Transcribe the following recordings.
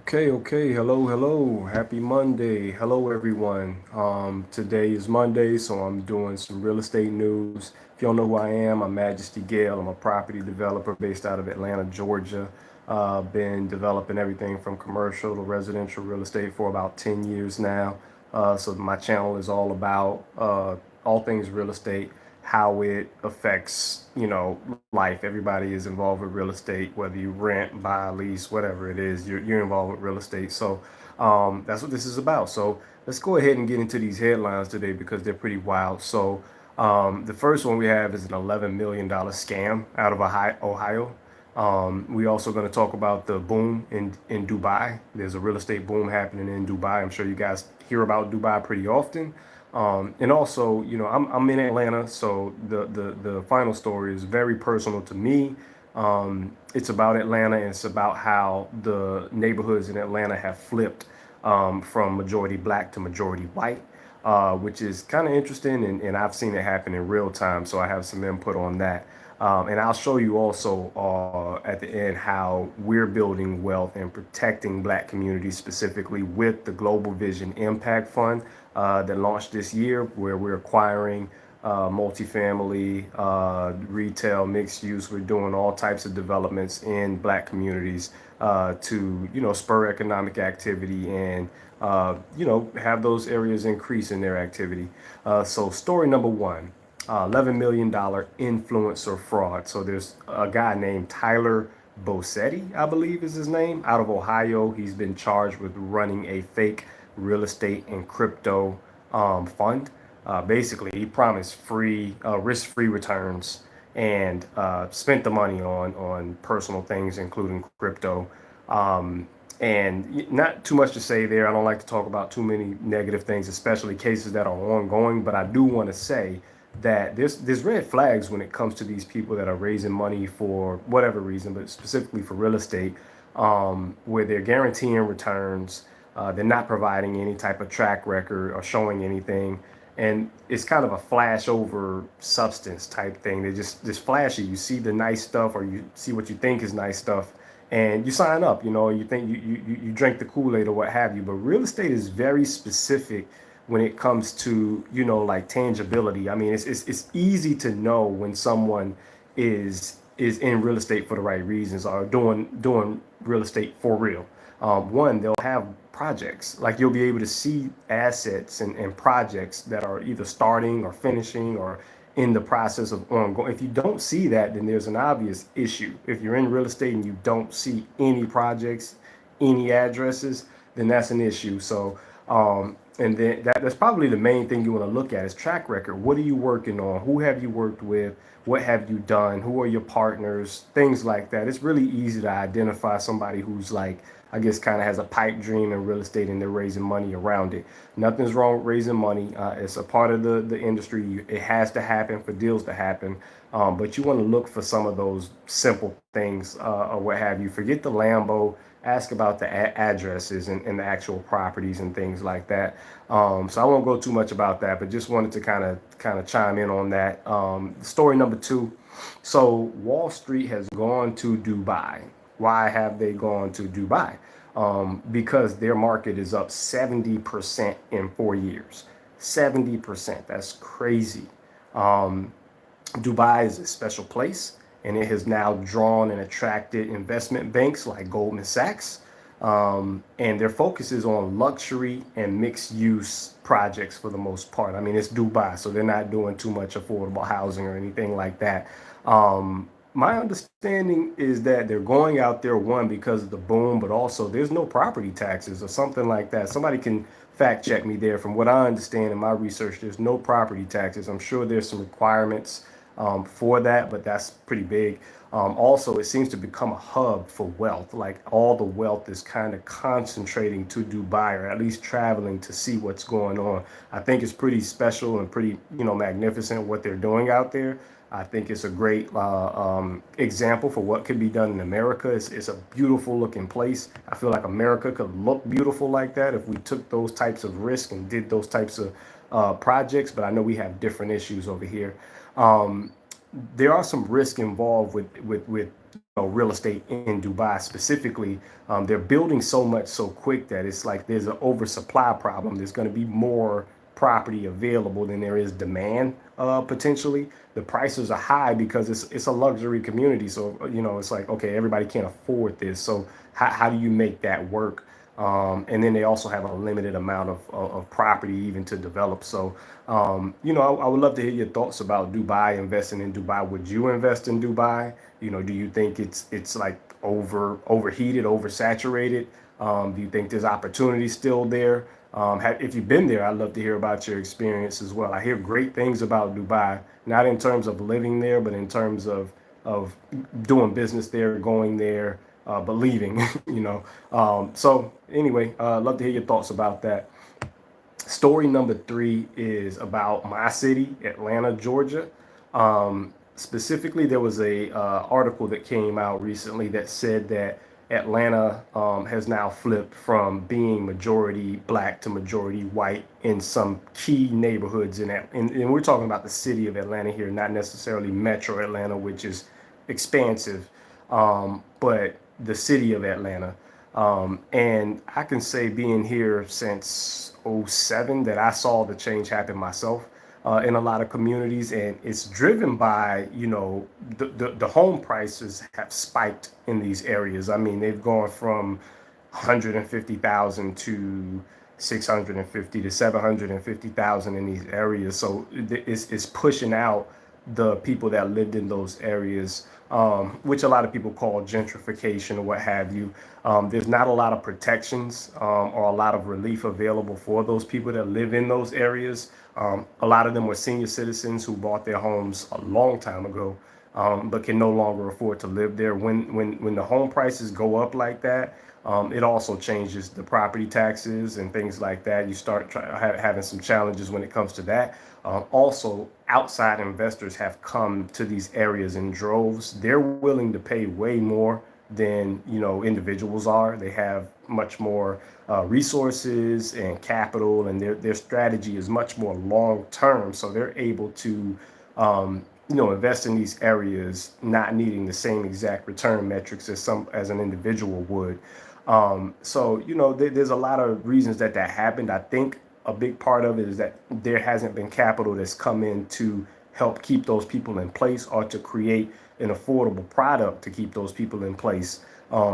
Okay. Hello. Happy Monday. Hello, everyone. Today is Monday, so I'm doing some real estate news. If you don't know who I am, I'm Majesty Gale. I'm a property developer based out of Atlanta, Georgia. Been developing everything from commercial to residential real estate for about 10 years now. So my channel is all about all things real estate, how it affects, life. Everybody is involved with real estate, whether you rent, buy, lease, whatever it is, you're involved with real estate. So that's what this is about. So let's go ahead and get into these headlines today because they're pretty wild. So the first one we have is an $11 million scam out of Ohio. We also going to talk about the boom in Dubai. There's a real estate boom happening in Dubai. I'm sure you guys hear about Dubai pretty often. And also, I'm in Atlanta, so the final story is very personal to me. It's about Atlanta, and it's about how the neighborhoods in Atlanta have flipped from majority black to majority white, which is kind of interesting, and I've seen it happen in real time, so I have some input on that. And I'll show you also at the end how we're building wealth and protecting black communities specifically with the Global Vision Impact Fund that launched this year, where we're acquiring multifamily, retail, mixed use. We're doing all types of developments in black communities to, spur economic activity and, have those areas increase in their activity. So story number one. $11 million influencer fraud. So there's a guy named Tyler Bossetti, I believe is his name, out of Ohio. He's been charged with running a fake real estate and crypto fund. Basically, he promised free, risk-free returns and spent the money on personal things, including crypto. And not too much to say there. I don't like to talk about too many negative things, especially cases that are ongoing. But I do want to say that there's red flags when it comes to these people that are raising money for whatever reason, but specifically for real estate, where they're guaranteeing returns. They're not providing any type of track record or showing anything. And it's kind of a flash over substance type thing. They just flashy. You see the nice stuff, or you see what you think is nice stuff, and you sign up. You think you drink the Kool-Aid or what have you. But real estate is very specific when it comes to like tangibility. I mean, it's easy to know when someone is in real estate for the right reasons or doing real estate for real. One, they'll have projects. Like you'll be able to see assets and projects that are either starting or finishing or in the process of ongoing. If you don't see that, then there's an obvious issue. If you're in real estate and you don't see any projects, any addresses, then that's an issue. So, and then that's probably the main thing you want to look at is track record. What are you working on? Who have you worked with? What have you done? Who are your partners? Things like that. It's really easy to identify somebody who's like, I guess, kind of has a pipe dream in real estate and they're raising money around it. Nothing's wrong with raising money. It's a part of the industry. It has to happen for deals to happen. But you want to look for some of those simple things or what have you. Forget the Lambo. Ask about the addresses and the actual properties and things like that. So I won't go too much about that, but just wanted to kind of chime in on that. Story number two. So Wall Street has gone to Dubai. Why have they gone to Dubai? Because their market is up 70% in 4 years. 70%. That's crazy. Um, Dubai is a special place, and it has now drawn and attracted investment banks like Goldman Sachs. And their focus is on luxury and mixed use projects for the most part. I mean, it's Dubai, so they're not doing too much affordable housing or anything like that. My understanding is that they're going out there, one, because of the boom, but also there's no property taxes or something like that. Somebody can fact check me there. From what I understand in my research, there's no property taxes. I'm sure there's some requirements for that, but that's pretty big. Also, it seems to become a hub for wealth. Like all the wealth is kind of concentrating to Dubai, or at least traveling to see what's going on. I think it's pretty special and pretty, magnificent what they're doing out there. I think it's a great example for what could be done in America. It's a beautiful looking place. I feel like America could look beautiful like that if we took those types of risks and did those types of projects. But I know we have different issues over here. Um, there are some risk involved with real estate in Dubai specifically. They're building so much so quick that it's like there's an oversupply problem. There's going to be more property available than there is demand, potentially. The prices are high because it's a luxury community. So, it's like, okay, everybody can't afford this. So how do you make that work? And then they also have a limited amount of property even to develop. So, I would love to hear your thoughts about Dubai, investing in Dubai. Would you invest in Dubai? Do you think it's like overheated, oversaturated? Do you think there's opportunity still there? If you've been there, I'd love to hear about your experience as well. I hear great things about Dubai, not in terms of living there, but in terms of doing business there, going there, but leaving. So anyway, love to hear your thoughts about that. Story number 3 is about my city, Atlanta, Georgia. Specifically, there was a article that came out recently that said that Atlanta has now flipped from being majority black to majority white in some key neighborhoods and we're talking about the city of Atlanta here, not necessarily Metro Atlanta, which is expansive, but the city of Atlanta. And I can say, being here since '07, that I saw the change happen myself in a lot of communities, and it's driven by, the home prices have spiked in these areas. I mean, they've gone from 150,000 to 650 to 750,000 in these areas. So it's pushing out the people that lived in those areas, which a lot of people call gentrification or what have you. There's not a lot of protections, or a lot of relief available for those people that live in those areas. A lot of them were senior citizens who bought their homes a long time ago, but can no longer afford to live there. When the home prices go up like that, it also changes the property taxes and things like that. You start having some challenges when it comes to that. Also, outside investors have come to these areas in droves. They're willing to pay way more than individuals are. They have much more resources and capital, and their strategy is much more long term. So they're able to invest in these areas, not needing the same exact return metrics as an individual would. There's a lot of reasons that happened. I think a big part of it is that there hasn't been capital that's come in to help keep those people in place, or to create an affordable product to keep those people in place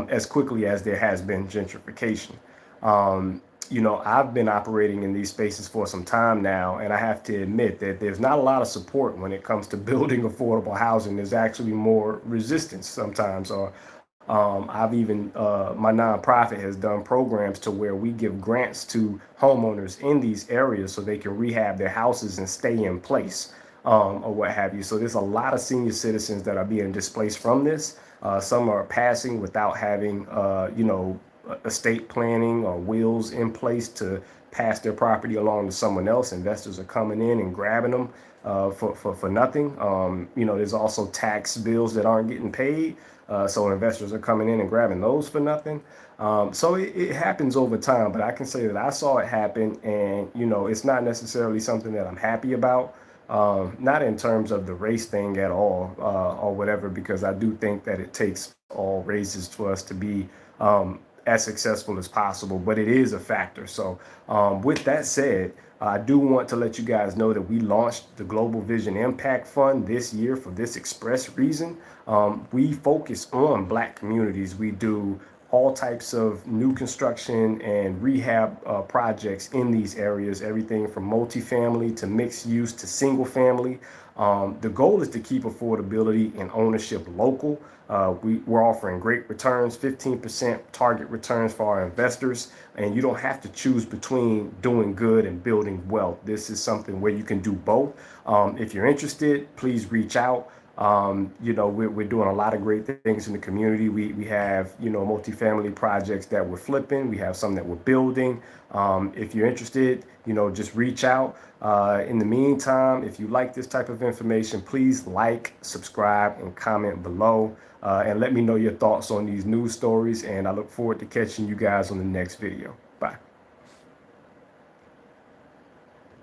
as quickly as there has been gentrification. I've been operating in these spaces for some time now, and I have to admit that there's not a lot of support when it comes to building affordable housing. There's actually more resistance sometimes, or I've even, my nonprofit has done programs to where we give grants to homeowners in these areas so they can rehab their houses and stay in place, or what have you. So there's a lot of senior citizens that are being displaced from this. Some are passing without having, estate planning or wills in place to pass their property along to someone else. Investors are coming in and grabbing them for nothing. There's also tax bills that aren't getting paid. So investors are coming in and grabbing those for nothing. So it happens over time, but I can say that I saw it happen, and it's not necessarily something that I'm happy about. Not in terms of the race thing at all, or whatever, because I do think that it takes all races for us to be as successful as possible, but it is a factor. So with that said, I do want to let you guys know that we launched the Global Vision Impact Fund this year for this express reason. We focus on Black communities. We do all types of new construction and rehab projects in these areas, everything from multifamily to mixed use to single family. The goal is to keep affordability and ownership local. We're offering great returns, 15% target returns for our investors, and you don't have to choose between doing good and building wealth. This is something where you can do both. If you're interested, please reach out. We're doing a lot of great things in the community. We have, multifamily projects that we're flipping. We have some that we're building. If you're interested, just reach out. In the meantime, if you like this type of information, please like, subscribe, and comment below. And let me know your thoughts on these news stories. And I look forward to catching you guys on the next video.